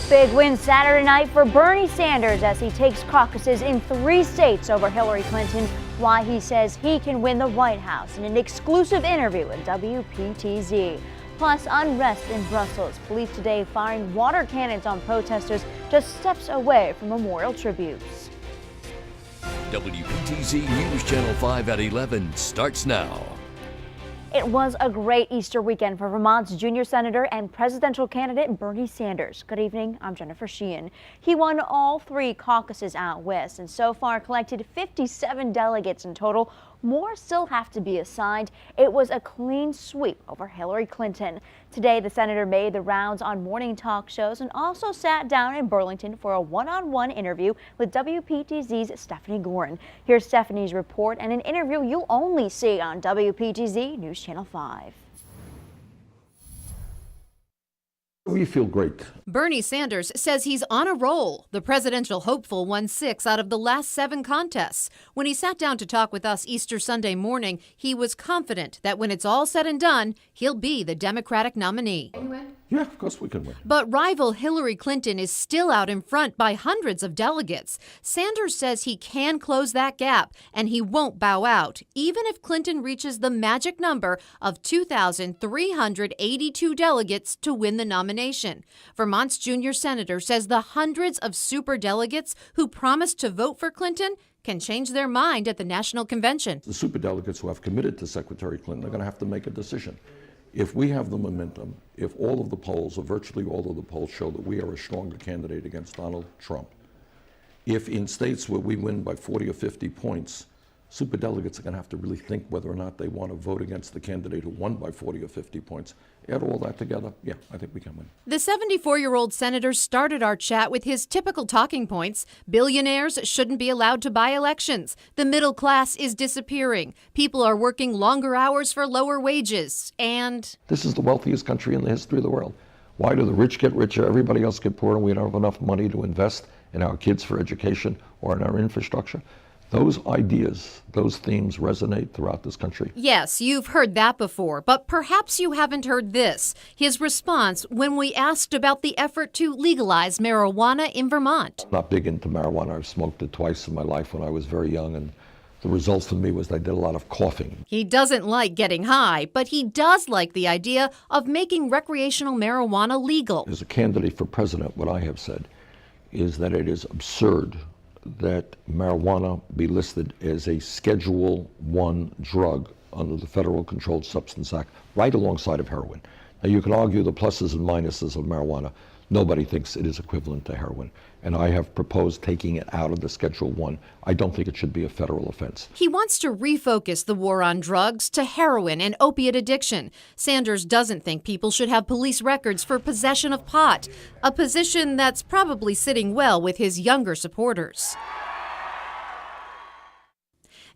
Big win Saturday night for Bernie Sanders as he takes caucuses in 3 states over Hillary Clinton. Why he says he can win the White House in an exclusive interview with Wptz. Plus, unrest in Brussels. Police today firing water cannons on protesters just steps away from memorial tributes. Wptz News Channel 5 at 11 starts now. It was a great Easter weekend for Vermont's junior senator and presidential candidate Bernie Sanders. Good evening, I'm Jennifer Sheahen. He won all 3 caucuses out west and so far collected 57 delegates in total. More still have to be assigned. It was a clean sweep over Hillary Clinton. Today, the senator made the rounds on morning talk shows and also sat down in Burlington for a one-on-one interview with Wptz's Stephanie Gorin. Here's Stephanie's report and an interview you'll only see on Wptz News Channel 5. We feel great. Bernie Sanders says he's on a roll. The presidential hopeful won 6 out of the last 7 contests. When he sat down to talk with us Easter Sunday morning, he was confident that when it's all said and done, he'll be the Democratic nominee. Yeah, of course we can win. But rival Hillary Clinton is still out in front by hundreds of delegates. Sanders says he can close that gap, and he won't bow out, even if Clinton reaches the magic number of 2,382 delegates to win the nomination. Vermont's junior senator says the hundreds of superdelegates who promised to vote for Clinton can change their mind at the national convention. The superdelegates who have committed to Secretary Clinton are going to have to make a decision. If we have the momentum, if all of the polls, or virtually all of the polls, show that we are a stronger candidate against Donald Trump, if in states where we win by 40 or 50 points, superdelegates are going to have to really think whether or not they want to vote against the candidate who won by 40 or 50 points. Add all that together, yeah, I think we can win. The 74-year-old senator started our chat with his typical talking points. Billionaires shouldn't be allowed to buy elections. The middle class is disappearing. People are working longer hours for lower wages. And this is the wealthiest country in the history of the world. Why do the rich get richer, everybody else get poorer, and we don't have enough money to invest in our kids for education or in our infrastructure? Those ideas, those themes resonate throughout this country. Yes, you've heard that before, but perhaps you haven't heard this. His response when we asked about the effort to legalize marijuana in Vermont. I'm not big into marijuana. I've smoked it twice in my life when I was very young, and the result for me was I did a lot of coughing. He doesn't like getting high, but he does like the idea of making recreational marijuana legal. As a candidate for president, what I have said is that it is absurd that marijuana be listed as a Schedule I drug under the Federal Controlled Substance Act, right alongside of heroin. Now, you can argue the pluses and minuses of marijuana. Nobody thinks it is equivalent to heroin, and I have proposed taking it out of the Schedule I. I don't think it should be a federal offense. He wants to refocus the war on drugs to heroin and opiate addiction. Sanders doesn't think people should have police records for possession of pot, a position that's probably sitting well with his younger supporters.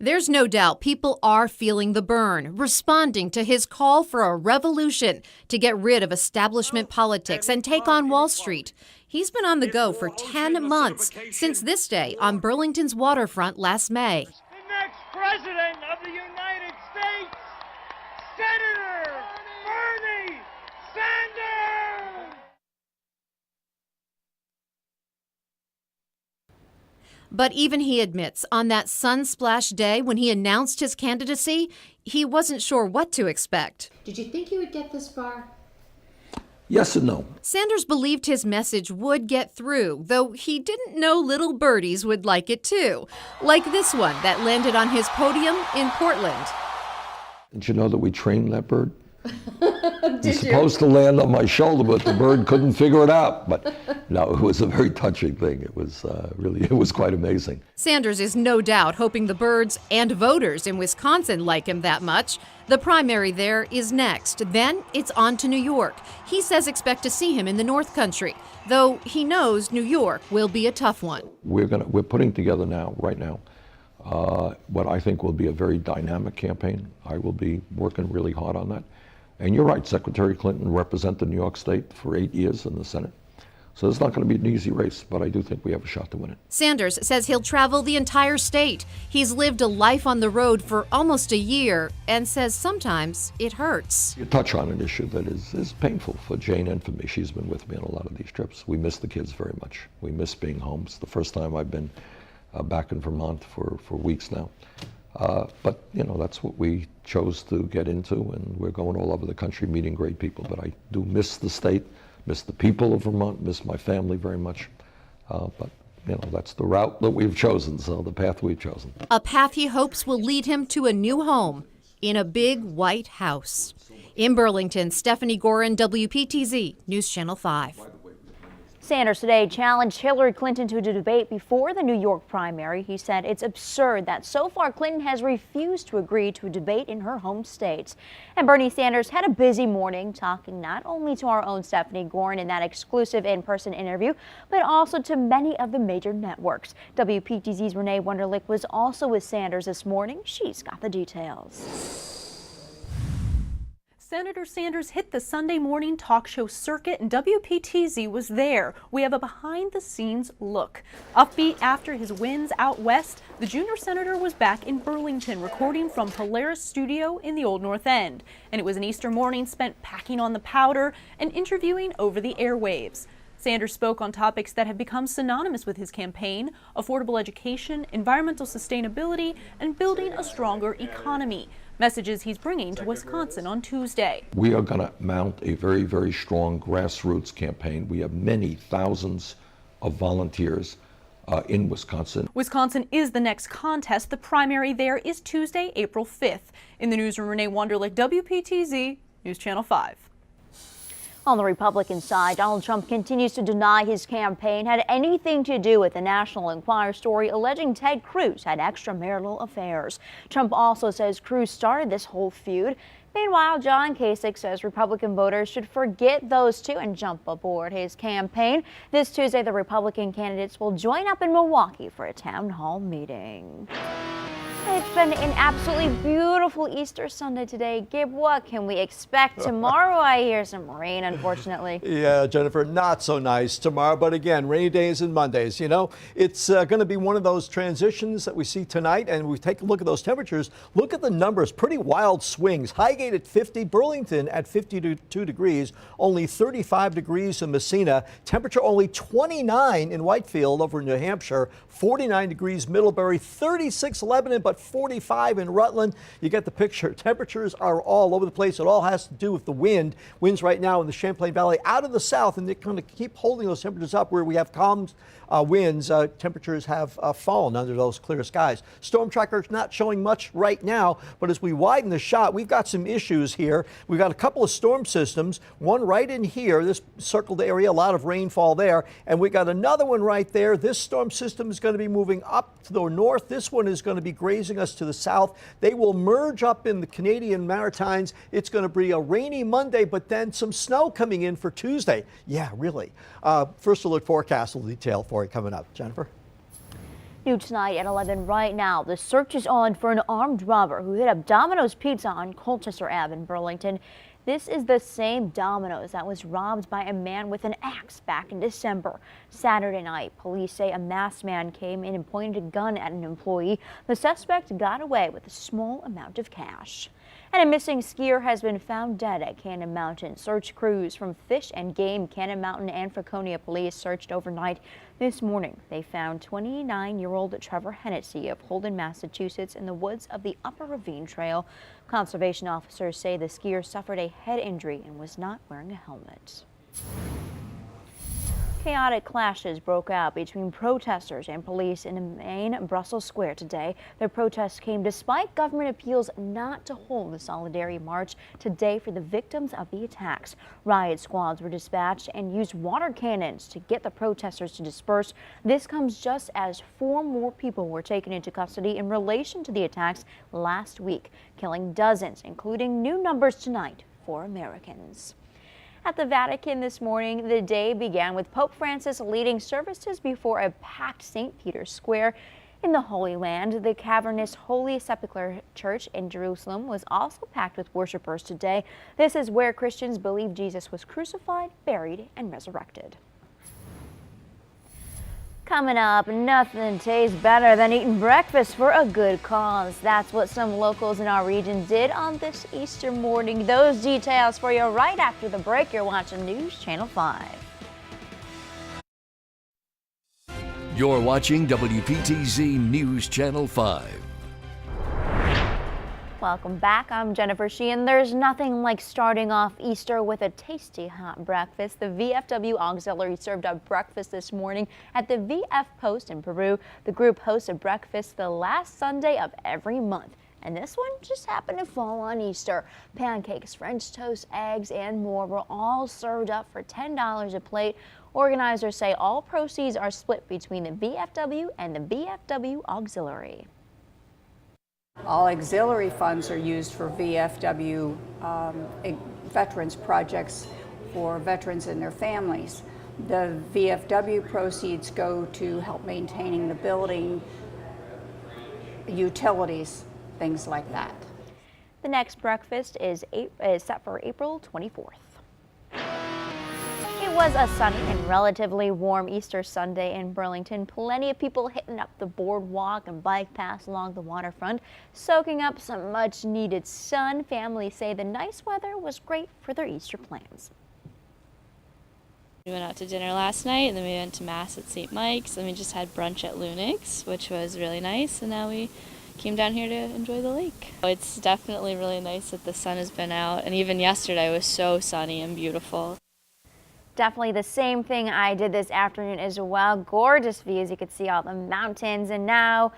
There's no doubt people are feeling the burn, responding to his call for a revolution to get rid of establishment politics and take on Wall Street. He's been on the go for 10 months, since this day on Burlington's waterfront last May. The next president of the United States, Senator Bernie Sanders! But even he admits on that sun-splashed day when he announced his candidacy, he wasn't sure what to expect. Did you think you would get this far? Yes and no. Sanders believed his message would get through, though he didn't know little birdies would like it too. Like this one that landed on his podium in Portland. Did you know that we trained that bird? He's supposed to land on my shoulder, but the bird couldn't figure it out. But no, it was a very touching thing. It was it was quite amazing. Sanders is no doubt hoping the birds and voters in Wisconsin like him that much. The primary there is next. Then it's on to New York. He says expect to see him in the North Country, though he knows New York will be a tough one. We're putting together right now, what I think will be a very dynamic campaign. I will be working really hard on that. And you're right, Secretary Clinton represented New York State for 8 years in the Senate. So it's not going to be an easy race, but I do think we have a shot to win it. Sanders says he'll travel the entire state. He's lived a life on the road for almost a year and says sometimes it hurts. You touch on an issue that is painful for Jane and for me. She's been with me on a lot of these trips. We miss the kids very much. We miss being home. It's the first time I've been back in Vermont for weeks now. But, you know, that's what we chose to get into, and we're going all over the country meeting great people. But I do miss the state, miss the people of Vermont, miss my family very much. But, you know, that's the route that we've chosen, so the path we've chosen. A path he hopes will lead him to a new home in a big white house. In Burlington, Stephanie Gorin, WPTZ, News Channel 5. Sanders today challenged Hillary Clinton to a debate before the New York primary. He said it's absurd that so far Clinton has refused to agree to a debate in her home state. And Bernie Sanders had a busy morning, talking not only to our own Stephanie Gorin in that exclusive in-person interview, but also to many of the major networks. WPTZ's Renee Wunderlich was also with Sanders this morning. She's got the details. Senator Sanders hit the Sunday morning talk show circuit, and WPTZ was there. We have a behind-the-scenes look. Upbeat after his wins out west, the junior senator was back in Burlington recording from Polaris Studio in the Old North End. And it was an Easter morning spent packing on the powder and interviewing over the airwaves. Sanders spoke on topics that have become synonymous with his campaign: affordable education, environmental sustainability, and building a stronger economy. Messages he's bringing to Wisconsin on Tuesday. We are going to mount a very, very strong grassroots campaign. We have many thousands of volunteers in Wisconsin. Wisconsin is the next contest. The primary there is Tuesday, April 5th. In the newsroom, Renee Wunderlich, WPTZ, News Channel 5. On the Republican side, Donald Trump continues to deny his campaign had anything to do with the National Enquirer story alleging Ted Cruz had extramarital affairs. Trump also says Cruz started this whole feud. Meanwhile, John Kasich says Republican voters should forget those two and jump aboard his campaign. This Tuesday, the Republican candidates will join up in Milwaukee for a town hall meeting. It's been an absolutely beautiful Easter Sunday today. Gib, what can we expect tomorrow? I hear some rain, unfortunately. Yeah, Jennifer, not so nice tomorrow, but again, rainy days and Mondays. You know, it's going to be one of those transitions that we see tonight, and we take a look at those temperatures. Look at the numbers, pretty wild swings. Highgate at 50, Burlington at 52 degrees, only 35 degrees in Messina, temperature only 29 in Whitefield over in New Hampshire, 49 degrees Middlebury, 36 Lebanon, but 45 in Rutland. You get the picture. Temperatures are all over the place. It all has to do with the wind. Winds right now in the Champlain Valley out of the south, and they kind of keep holding those temperatures up. Where we have calm winds, temperatures have fallen under those clear skies. Storm tracker's not showing much right now, but as we widen the shot, we've got some issues here. We've got a couple of storm systems, one right in here, this circled area, a lot of rainfall there, and we got another one right there. This storm system is going to be moving up to the north. This one is going to be grazing us to the south. They will merge up in the Canadian Maritimes. It's going to be a rainy Monday, but then some snow coming in for Tuesday. Yeah, really. First alert forecast will detail for you coming up. Jennifer? New tonight at 11 right now, the search is on for an armed robber who hit up Domino's Pizza on Colchester Ave in Burlington. This is the same Domino's that was robbed by a man with an axe back in December. Saturday night, police say a masked man came in and pointed a gun at an employee. The suspect got away with a small amount of cash. And a missing skier has been found dead at Cannon Mountain. Search crews from Fish and Game, Cannon Mountain, and Franconia Police searched overnight. This morning, they found 29-year-old Trevor Hennessy of Holden, Massachusetts, in the woods of the Upper Ravine Trail. Conservation officers say the skier suffered a head injury and was not wearing a helmet. Chaotic clashes broke out between protesters and police in the main Brussels Square today. The protests came despite government appeals not to hold the Solidarity March today for the victims of the attacks. Riot squads were dispatched and used water cannons to get the protesters to disperse. This comes just as 4 more people were taken into custody in relation to the attacks last week, killing dozens, including new numbers tonight, 4 Americans. At the Vatican this morning, the day began with Pope Francis leading services before a packed St. Peter's Square. In the Holy Land, the cavernous Holy Sepulchre Church in Jerusalem was also packed with worshipers today. This is where Christians believe Jesus was crucified, buried, and resurrected. Coming up, nothing tastes better than eating breakfast for a good cause. That's what some locals in our region did on this Easter morning. Those details for you right after the break. You're watching News Channel 5. You're watching WPTZ News Channel 5. Welcome back. I'm Jennifer Sheahen. There's nothing like starting off Easter with a tasty hot breakfast. The VFW Auxiliary served up breakfast this morning at the VF Post in Peru. The group hosts a breakfast the last Sunday of every month. And this one just happened to fall on Easter. Pancakes, French toast, eggs, and more were all served up for $10 a plate. Organizers say all proceeds are split between the VFW and the VFW Auxiliary. All auxiliary funds are used for VFW veterans projects for veterans and their families. The VFW proceeds go to help maintaining the building, utilities, things like that. The next breakfast is set for April 24th. It was a sunny and relatively warm Easter Sunday in Burlington. Plenty of people hitting up the boardwalk and bike paths along the waterfront, soaking up some much needed sun. Families say the nice weather was great for their Easter plans. We went out to dinner last night, and then we went to Mass at St. Mike's, and we just had brunch at Lunix, which was really nice, and now we came down here to enjoy the lake. It's definitely really nice that the sun has been out, and even yesterday was so sunny and beautiful. Definitely the same thing I did this afternoon as well. Gorgeous views. You could see all the mountains. And now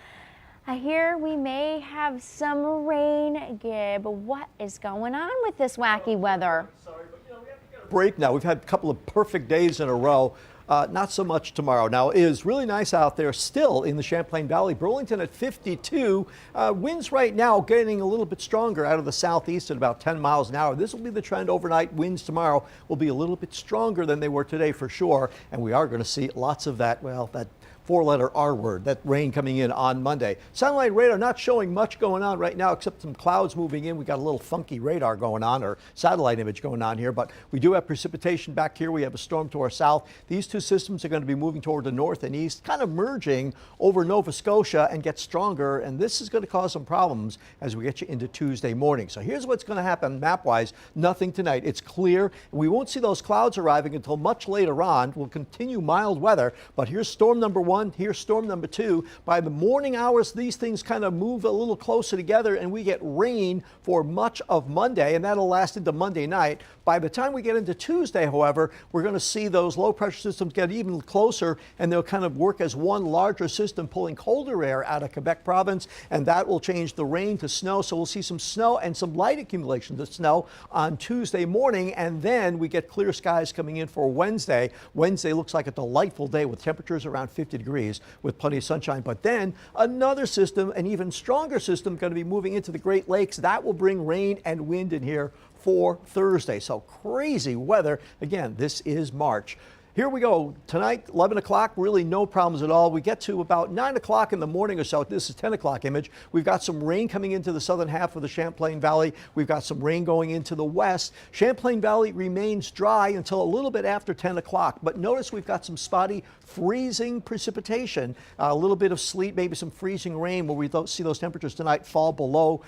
I hear we may have some rain. Gib, what is going on with this wacky weather? Sorry, but we have to get a break now. We've had a couple of perfect days in a row. Not so much tomorrow. Now, it is really nice out there still in the Champlain Valley. Burlington at 52. Winds right now getting a little bit stronger out of the southeast at about 10 miles an hour. This will be the trend overnight. Winds tomorrow will be a little bit stronger than they were today for sure. And we are going to see lots of that, well, that four-letter R word, that rain coming in on Monday. Satellite radar not showing much going on right now except some clouds moving in. We got a little funky radar going on, or satellite image going on here, but we do have precipitation back here. We have a storm to our south. These two systems are going to be moving toward the north and east, kind of merging over Nova Scotia and get stronger, and this is going to cause some problems as we get you into Tuesday morning. So here's what's going to happen map-wise. Nothing tonight. It's clear. We won't see those clouds arriving until much later on. We'll continue mild weather, but here's storm number 1. Here's storm number 2. By the morning hours, these things kind of move a little closer together and we get rain for much of Monday, and that'll last into Monday night. By the time we get into Tuesday, however, we're going to see those low pressure systems get even closer, and they'll kind of work as one larger system pulling colder air out of Quebec province, and that will change the rain to snow. So we'll see some snow and some light accumulations of snow on Tuesday morning, and then we get clear skies coming in for Wednesday. Wednesday looks like a delightful day with temperatures around 50 degrees with plenty of sunshine. But then another system, an even stronger system, going to be moving into the Great Lakes. That will bring rain and wind in here for Thursday. So crazy weather. Again, this is March. Here we go. Tonight, 11 o'clock, really no problems at all. We get to about 9 o'clock in the morning or so. This is 10 o'clock image. We've got some rain coming into the southern half of the Champlain Valley. We've got some rain going into the west. Champlain Valley remains dry until a little bit after 10 o'clock. But notice we've got some spotty freezing precipitation, a little bit of sleet, maybe some freezing rain where we see those temperatures tonight fall below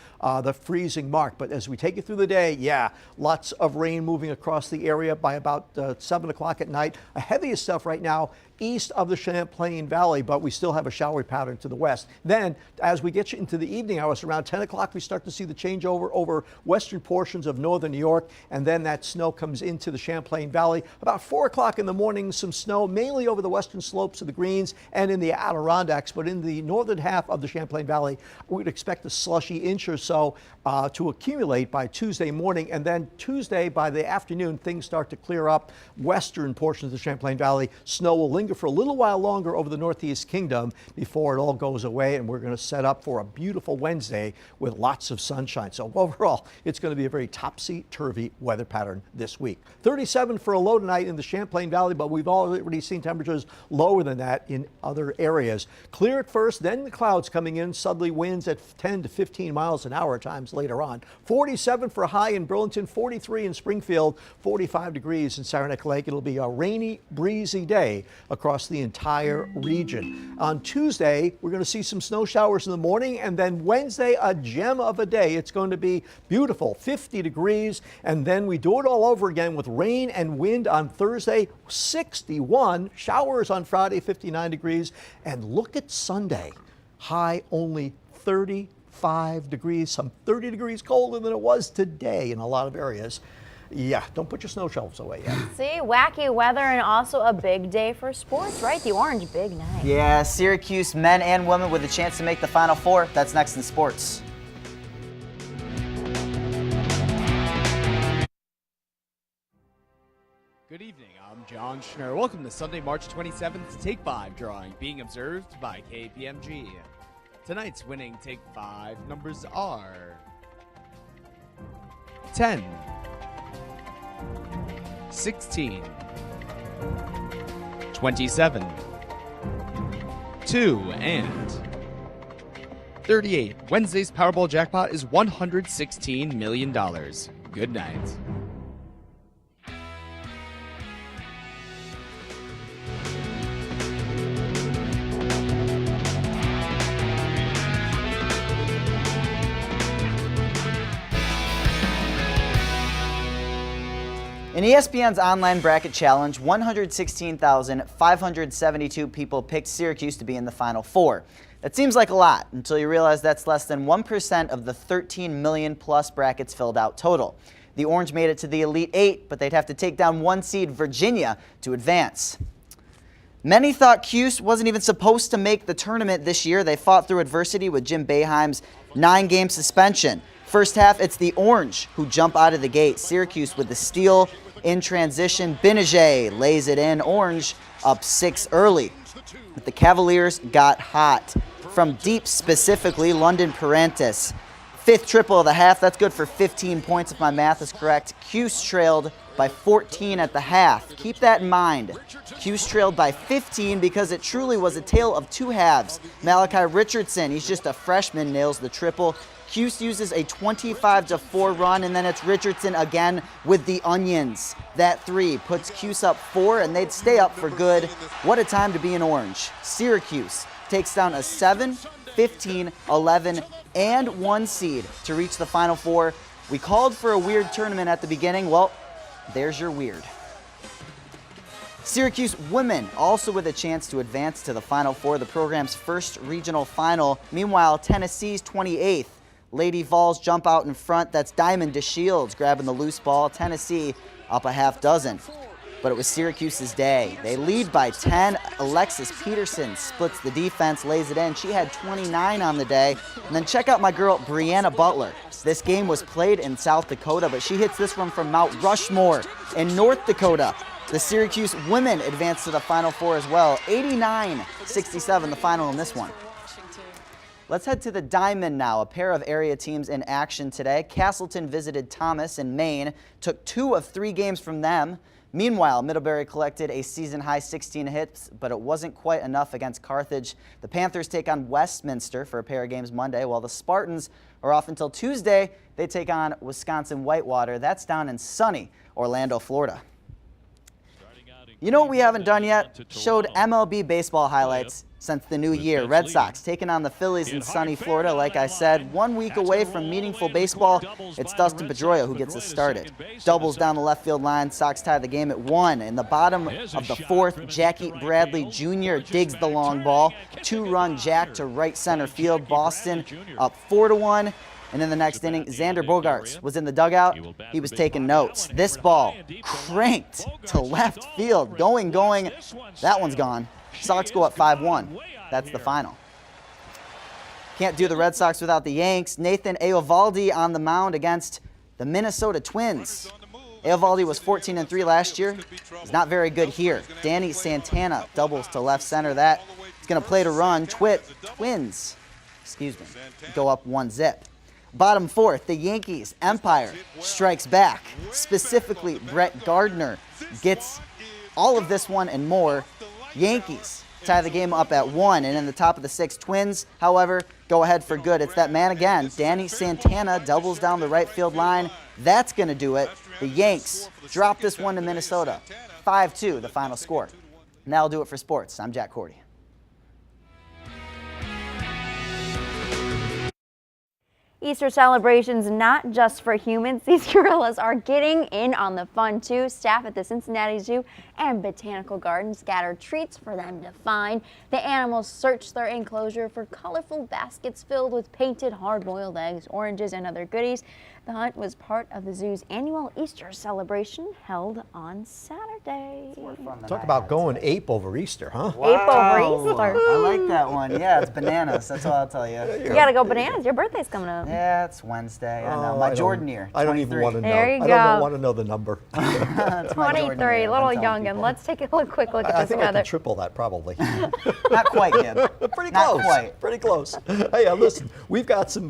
the freezing mark. But as we take you through the day, yeah, lots of rain moving across the area by about 7 o'clock at night. A heaviest stuff right now east of the Champlain Valley, but we still have a showery pattern to the west. Then, as we get into the evening hours, around 10 o'clock, we start to see the changeover over western portions of northern New York, and then that snow comes into the Champlain Valley. About 4 o'clock in the morning, some snow, mainly over the western slopes of the Greens and in the Adirondacks, but in the northern half of the Champlain Valley, we'd expect a slushy inch or so to accumulate by Tuesday morning, and then Tuesday by the afternoon, things start to clear up. Western portions of the Champlain Valley, snow will linger for a little while longer over the Northeast Kingdom before it all goes away, and we're going to set up for a beautiful Wednesday with lots of sunshine. So overall, it's going to be a very topsy-turvy weather pattern this week. 37 for a low tonight in the Champlain Valley, but we've already seen temperatures lower than that in other areas. Clear at first, then the clouds coming in, southerly winds at 10 to 15 miles an hour at times later on. 47 for a high in Burlington, 43 in Springfield, 45 degrees in Saranac Lake. It'll be a rainy sunny, breezy day across the entire region. On Tuesday, we're going to see some snow showers in the morning, and then Wednesday, a gem of a day. It's going to be beautiful, 50 degrees, and then we do it all over again with rain and wind on Thursday, 61, showers on Friday, 59 degrees, and look at Sunday, high only 35 degrees, some 30 degrees colder than it was today in a lot of areas. Yeah, don't put your snow shovels away yet. See, wacky weather and also a big day for sports, right? The Orange Big Night. Yeah, Syracuse men and women with a chance to make the Final Four. That's next in sports. Good evening, I'm John Schnurr. Welcome to Sunday, March 27th Take 5 drawing being observed by KPMG. Tonight's winning Take 5 numbers are 10, 16, 27, 2, and 38. Wednesday's Powerball jackpot is $116 million. Good night. In ESPN's online bracket challenge, 116,572 people picked Syracuse to be in the Final Four. That seems like a lot until you realize that's less than 1% of the 13 million plus brackets filled out total. The Orange made it to the Elite Eight, but they'd have to take down 1 seed Virginia to advance. Many thought Cuse wasn't even supposed to make the tournament this year. They fought through adversity with Jim Boeheim's 9-game suspension. First half, it's the Orange who jump out of the gate. Syracuse with the steal in transition. Benajay lays it in. Orange up 6 early. But the Cavaliers got hot. From deep specifically, London Parantis. 5th triple of the half. That's good for 15 points if my math is correct. Cuse trailed by 14 at the half. Keep that in mind. Cuse trailed by 15 because it truly was a tale of 2 halves. Malachi Richardson, he's just a freshman, nails the triple. Cuse uses a 25-4 run, and then it's Richardson again with the onions. That 3 puts Cuse up 4, and they'd stay up for good. What a time to be in Orange. Syracuse takes down a 7, 15, 11, and 1 seed to reach the Final Four. We called for a weird tournament at the beginning. Well, there's your weird. Syracuse women also with a chance to advance to the Final Four, the program's first regional final. Meanwhile, Tennessee's 28th. Lady Vols jump out in front. That's Diamond DeShields grabbing the loose ball. Tennessee up a half dozen. But it was Syracuse's day. They lead by 10. Alexis Peterson splits the defense, lays it in. She had 29 on the day. And then check out my girl, Brianna Butler. This game was played in South Dakota, but she hits this one from Mount Rushmore in North Dakota. The Syracuse women advance to the Final Four as well. 89-67 the final in this one. Let's head to the Diamond now. A pair of area teams in action today. Castleton visited Thomas in Maine, took 2 of 3 games from them. Meanwhile, Middlebury collected a season-high 16 hits, but it wasn't quite enough against Carthage. The Panthers take on Westminster for a pair of games Monday, while the Spartans are off until Tuesday. They take on Wisconsin Whitewater. That's down in sunny Orlando, Florida. You know what we haven't done yet? Showed MLB baseball highlights since the new year. Red Sox taking on the Phillies in sunny Florida. Like I said, 1 week away from meaningful baseball. It's Dustin Pedroia who gets us started. Doubles down the left field line. Sox tie the game at 1. In the bottom of the 4th, Jackie Bradley Jr. digs the long ball. 2-run jack to right center field. Boston up 4-1. And in the next inning, Xander Bogaerts was in the dugout. He was taking notes. This ball cranked to left field. Going. That one's gone. Sox go up 5-1. That's the final. Can't do the Red Sox without the Yanks. Nathan Eovaldi on the mound against the Minnesota Twins. Eovaldi was 14-3 last year. He's not very good here. Danny Santana doubles to left center. That is going to play to run. Twins, go up 1-0. Bottom 4th, the Yankees. Empire strikes back. Specifically, Brett Gardner gets all of this one and more. Yankees tie the game up at 1. And in the top of the 6th, Twins, however, go ahead for good. It's that man again. Danny Santana doubles down the right field line. That's going to do it. The Yanks drop this one to Minnesota. 5-2, the final score. And that'll do it for sports. I'm Jack Cordy. Easter celebrations not just for humans. These gorillas are getting in on the fun too. Staff at the Cincinnati Zoo and Botanical Gardens scattered treats for them to find. The animals searched their enclosure for colorful baskets filled with painted hard-boiled eggs, oranges, and other goodies. The hunt was part of the zoo's annual Easter celebration held on Saturday. Talk about going ape over Easter, huh? Wow. Ape over Easter. I like that one. Yeah, it's bananas. That's all I'll tell you. You gotta go bananas. Your birthday's coming up. Yeah, it's Wednesday. I know. My Jordan year. I don't even want to know. There you I go. don't want to know the number. It's my Jordan 23, year, little I'm telling youngin'. people. Let's take a quick look at I this think I weather. can triple that probably. Not quite, Gib. Pretty Not close. quite. Pretty close. Hey, listen, we've got some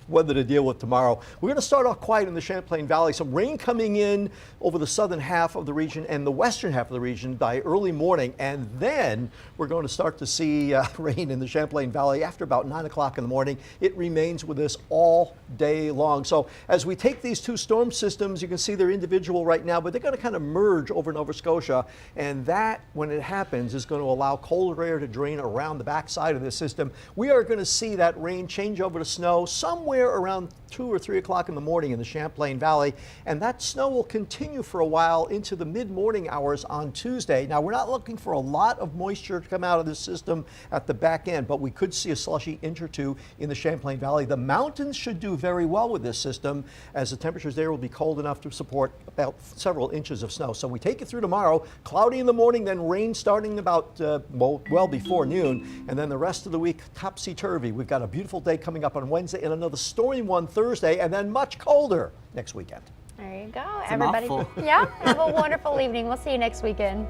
weather to deal with tomorrow. We're going to start off quiet in the Champlain Valley. Some rain coming in over the southern half of the region and the western half of the region by early morning. And then we're going to start to see rain in the Champlain Valley after about 9 o'clock in the morning. It remains with us all day long. So as we take these two storm systems, you can see they're individual right now, but they're going to kind of merge over Nova Scotia. And that, when it happens, is going to allow colder air to drain around the backside of this system. We are going to see that rain change over to snow somewhere around 2 or 3 o'clock in the morning in the Champlain Valley. And that snow will continue for a while into the mid-morning hours on Tuesday. Now, we're not looking for a lot of moisture to come out of this system at the back end, but we could see a slushy inch or two in the Champlain Valley. The mountains should do very well with this system, as the temperatures there will be cold enough to support about several inches of snow. So we take it through tomorrow, cloudy in the morning, then rain starting about well before noon, and then the rest of the week topsy-turvy. We've got a beautiful day coming up on Wednesday and another stormy one Thursday, and then much colder next weekend. There you go, It's a everybody. mouthful. Yeah, have a wonderful evening. We'll see you next weekend.